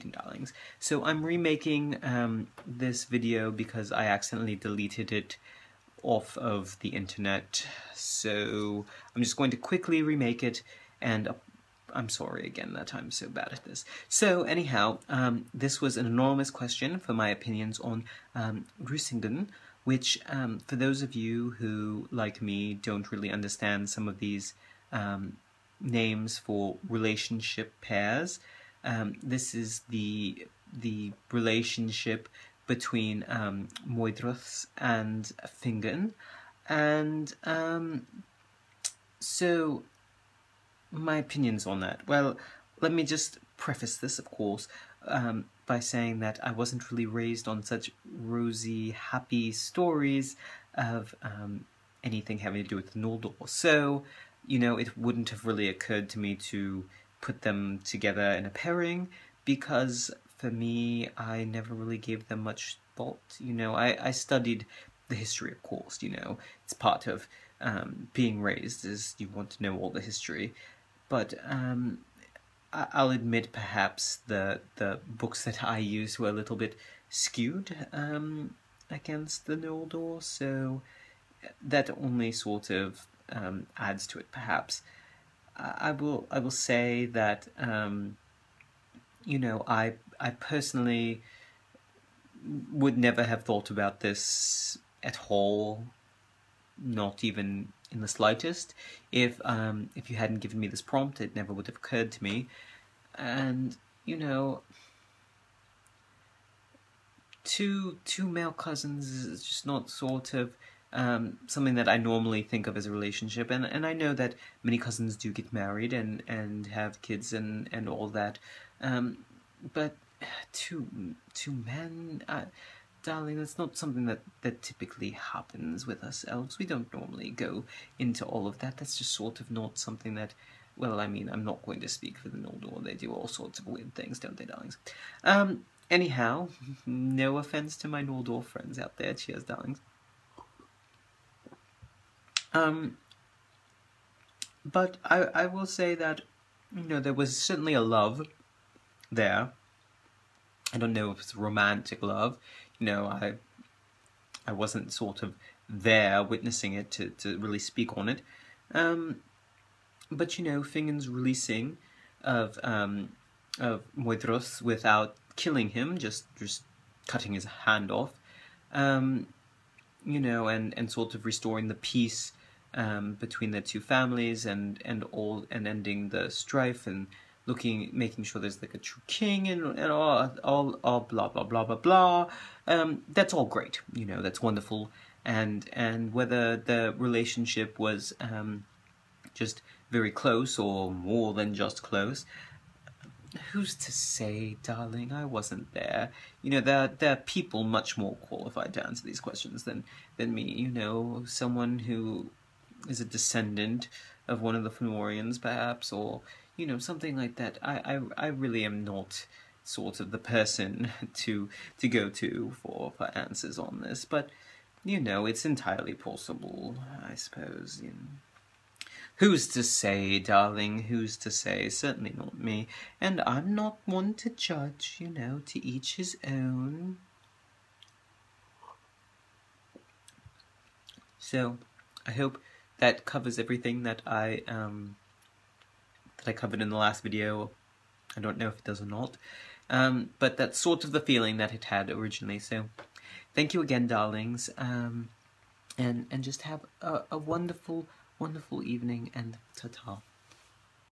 evening, darlings. So I'm remaking this video because I accidentally deleted it off of the internet. So I'm just going to quickly remake it, and I'm sorry again that I'm so bad at this. So anyhow, this was an enormous question for my opinions on Russingon, which for those of you who, like me, don't really understand some of these names for relationship pairs, this is the relationship between Moidruths and Fingon, and so my opinions on that. Well, let me just preface this, of course, by saying that I wasn't really raised on such rosy, happy stories of anything having to do with Noldor. So, you know, it wouldn't have really occurred to me to put them together in a pairing, because for me, I never really gave them much thought. You know, I studied the history, of course, you know, it's part of being raised, is you want to know all the history. But I'll admit perhaps the books that I used were a little bit skewed against the Noldor, so that only sort of adds to it, perhaps. I will say that you know, I personally would never have thought about this at all, not even in the slightest. If you hadn't given me this prompt, it never would have occurred to me. And you know, two male cousins is just not sort of something that I normally think of as a relationship, and I know that many cousins do get married and have kids and all that, but two men, darling, that's not something that typically happens with us elves. We don't normally go into all of that. That's just sort of not something that, well, I mean, I'm not going to speak for the Noldor. They do all sorts of weird things, don't they, darlings? Anyhow, no offense to my Noldor friends out there. Cheers, darlings. But I will say that, you know, there was certainly a love there. I don't know if it's romantic love. You know, I wasn't sort of there witnessing it to really speak on it. But you know, Fingon's releasing of Moidruth without killing him, just cutting his hand off, you know, and sort of restoring the peace between the two families, and ending the strife, and making sure there's like a true king, and all blah blah blah blah blah. That's all great, you know, that's wonderful, and whether the relationship was just very close or more than just close, who's to say, darling? I wasn't there. You know, there are people much more qualified to answer these questions than me. You know, someone who is a descendant of one of the Fëanorians, perhaps, or you know, something like that. I really am not sort of the person to go to for answers on this, but you know, it's entirely possible, I suppose. You know. Who's to say, darling, who's to say? Certainly not me. And I'm not one to judge, you know, to each his own. So, I hope that covers everything that I covered in the last video. I don't know if it does or not. But that's sort of the feeling that it had originally. So, thank you again, darlings. And just have a wonderful evening, and ta-ta.